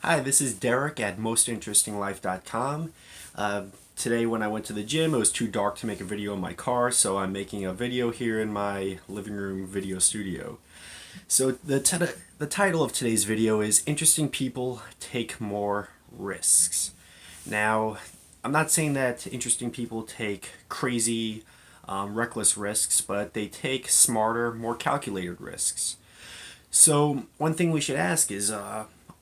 Hi, this is Derek at mostinterestinglife.com. Today when I went to the gym, it was too dark to make a video in my car, so I'm making a video here in my living room video studio. So the title of today's video is Interesting People Take More Risks. Now, I'm not saying that interesting people take crazy, reckless risks, but they take smarter, more calculated risks. So, one thing we should ask is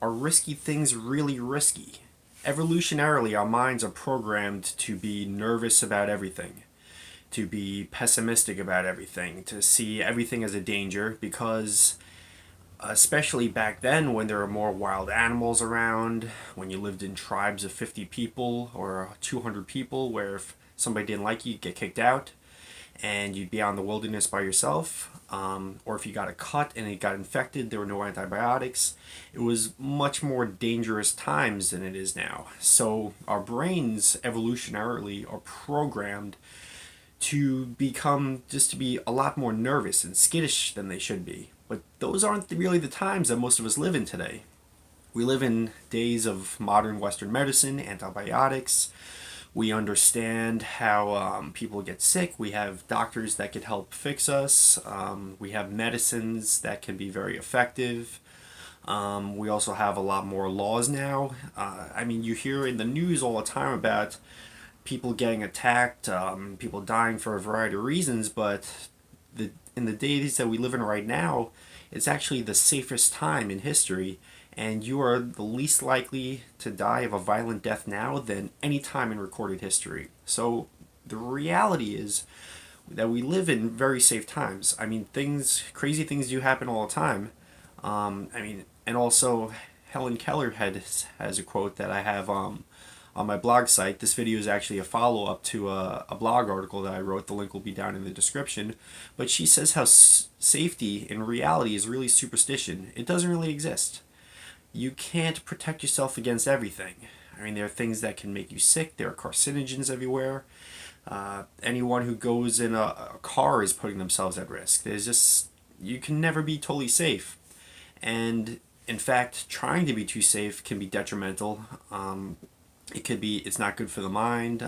are risky things really risky? Evolutionarily, our minds are programmed to be nervous about everything, to be pessimistic about everything, to see everything as a danger because, especially back then when there were more wild animals around, when you lived in tribes of 50 people or 200 people, where if somebody didn't like you, you'd get kicked out and you'd be out in the wilderness by yourself, or if you got a cut and it got infected, there were no antibiotics. It was much more dangerous times than it is now. So our brains evolutionarily are programmed to become just to be a lot more nervous and skittish than they should be. But those aren't really the times that most of us live in today. We live in days of modern Western medicine, antibiotics. We understand how people get sick. We have doctors that can help fix us. We have medicines that can be very effective. We also have a lot more laws now. You hear in the news all the time about people getting attacked, people dying for a variety of reasons, but in the days that we live in right now, it's actually the safest time in history, and you are the least likely to die of a violent death now than any time in recorded history. So the reality is that we live in very safe times. Crazy things do happen all the time. And also Helen Keller has a quote that I have on my blog site. This video is actually a follow-up to a blog article that I wrote. The link will be down in the description. But she says how safety in reality is really superstition. It doesn't really exist. You can't protect yourself against everything. There are things that can make you sick. There are carcinogens everywhere. Anyone who goes in a car is putting themselves at risk. You can never be totally safe. And in fact, trying to be too safe can be detrimental. It's not good for the mind.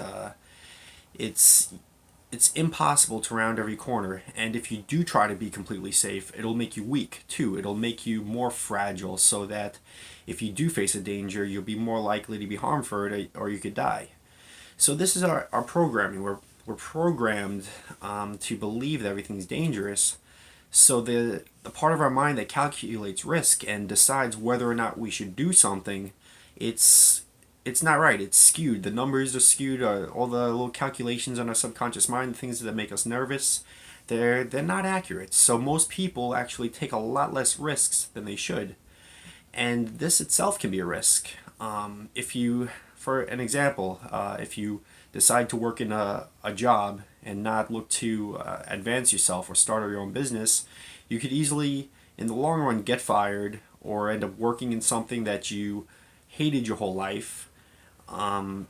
It's impossible to round every corner, and if you do try to be completely safe, it'll make you weak too. It'll make you more fragile, so that if you do face a danger, you'll be more likely to be harmed for it, or you could die. So this is our programming. We're programmed to believe that everything's dangerous. So the part of our mind that calculates risk and decides whether or not we should do something, it's not right. It's skewed. The numbers are skewed. All the little calculations on our subconscious mind, the things that make us nervous, they're not accurate. So most people actually take a lot less risks than they should, and this itself can be a risk. For an example, if you decide to work in a job and not look to advance yourself or start your own business, you could easily, in the long run, get fired or end up working in something that you hated your whole life, and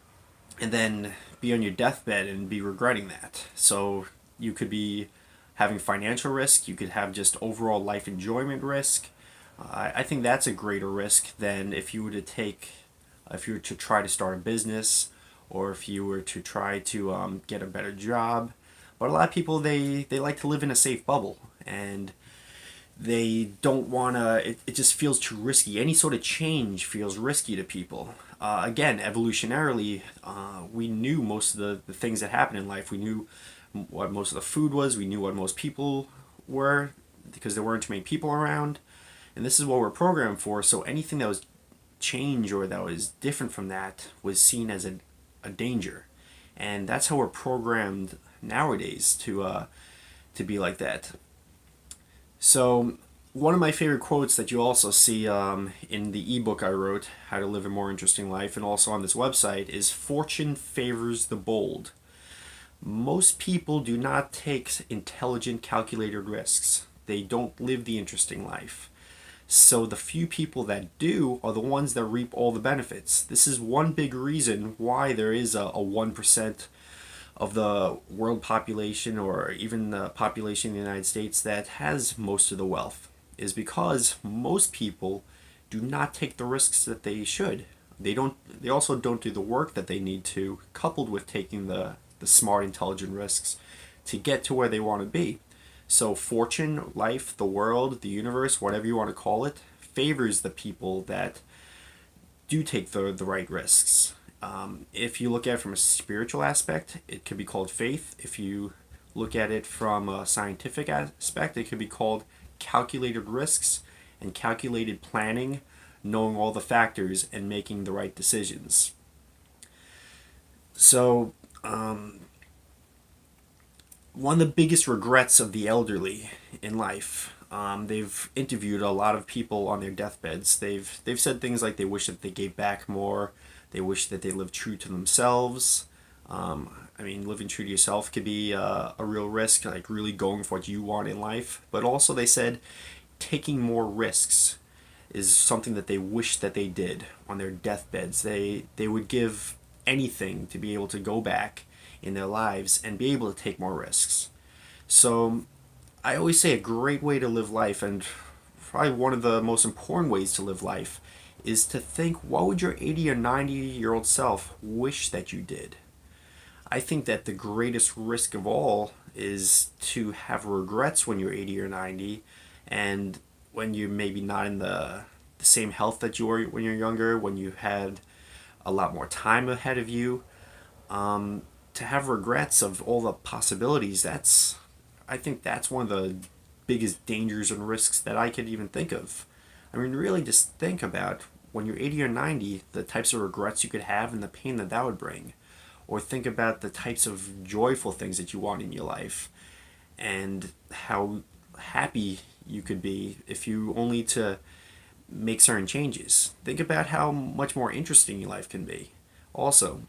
then be on your deathbed and be regretting that. So you could be having financial risk, you could have just overall life enjoyment risk. I think that's a greater risk than if you were to try to start a business, or if you were to try to get a better job. But a lot of people, they like to live in a safe bubble, and they don't want to, it just feels too risky. Any sort of change feels risky to people. Again, evolutionarily, we knew most of the things that happen in life. We knew what most of the food was. We knew what most people were, because there weren't too many people around. And this is what we're programmed for. So anything that was change or that was different from that was seen as a danger. And that's how we're programmed nowadays to be like that. So one of my favorite quotes that you also see in the ebook I wrote, How to Live a More Interesting Life, and also on this website, is "Fortune favors the bold." Most people do not take intelligent, calculated risks. They don't live the interesting life. So the few people that do are the ones that reap all the benefits. This is one big reason why there is a 1% of the world population, or even the population in the United States, that has most of the wealth, is because most people do not take the risks that they should. They also don't do the work that they need to, coupled with taking the smart, intelligent risks to get to where they want to be. So fortune, life, the world, the universe, whatever you want to call it, favors the people that do take the right risks. If you look at it from a spiritual aspect, it could be called faith. If you look at it from a scientific aspect, it could be called calculated risks and calculated planning, knowing all the factors and making the right decisions. So, one of the biggest regrets of the elderly in life, they've interviewed a lot of people on their deathbeds. They've said things like they wish that they gave back more, they wish that they lived true to themselves. Living true to yourself could be a real risk, like really going for what you want in life. But also, they said taking more risks is something that they wish that they did on their deathbeds. They would give anything to be able to go back in their lives and be able to take more risks. So I always say a great way to live life, and probably one of the most important ways to live life, is to think, what would your 80 or 90-year-old self wish that you did? I think that the greatest risk of all is to have regrets when you're 80 or 90, and when you're maybe not in the same health that you were when you're younger, when you had a lot more time ahead of you. To have regrets of all the possibilities, I think that's one of the biggest dangers and risks that I could even think of. Really just think about when you're 80 or 90, the types of regrets you could have and the pain that that would bring. Or think about the types of joyful things that you want in your life and how happy you could be if you only to make certain changes. Think about how much more interesting your life can be. Also,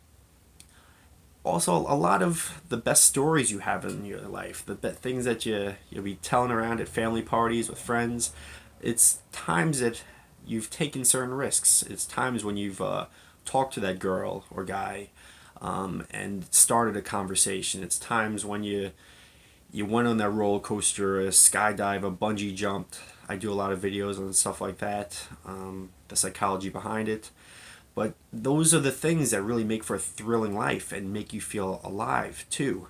a lot of the best stories you have in your life, the things that you'll be telling around at family parties with friends, it's times that you've taken certain risks. It's times when you've talked to that girl or guy and started a conversation. It's times when you went on that roller coaster, a skydive, a bungee jumped. I do a lot of videos on stuff like that, the psychology behind it. But those are the things that really make for a thrilling life and make you feel alive too.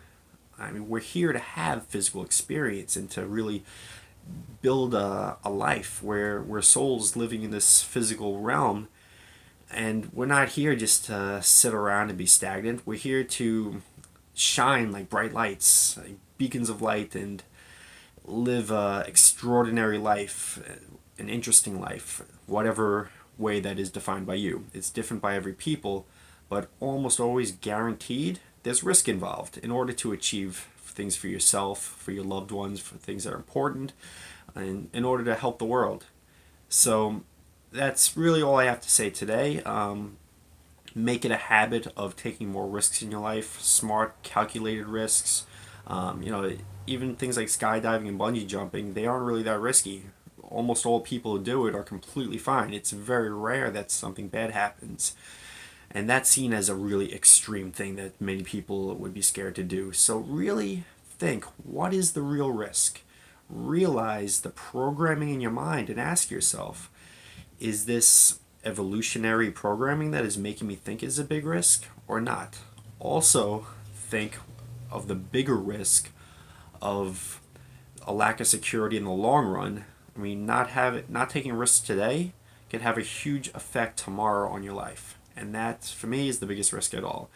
We're here to have physical experience and to really build a life where we're souls living in this physical realm. And we're not here just to sit around and be stagnant. We're here to shine like bright lights, like beacons of light, and live an extraordinary life, an interesting life, whatever way that is defined by you. It's different by every people, but almost always guaranteed there's risk involved in order to achieve things for yourself, for your loved ones, for things that are important, and in order to help the world. So that's really all I have to say today. Make it a habit of taking more risks in your life, smart, calculated risks. Even things like skydiving and bungee jumping, they aren't really that risky. Almost all people who do it are completely fine. It's very rare that something bad happens. And that's seen as a really extreme thing that many people would be scared to do. So really think, what is the real risk? Realize the programming in your mind and ask yourself, is this evolutionary programming that is making me think is a big risk or not? Also, think of the bigger risk of a lack of security in the long run. Not taking risks today can have a huge effect tomorrow on your life. And that, for me, is the biggest risk at all.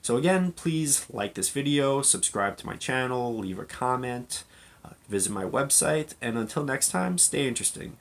So again, please like this video, subscribe to my channel, leave a comment, visit my website, and until next time, stay interesting.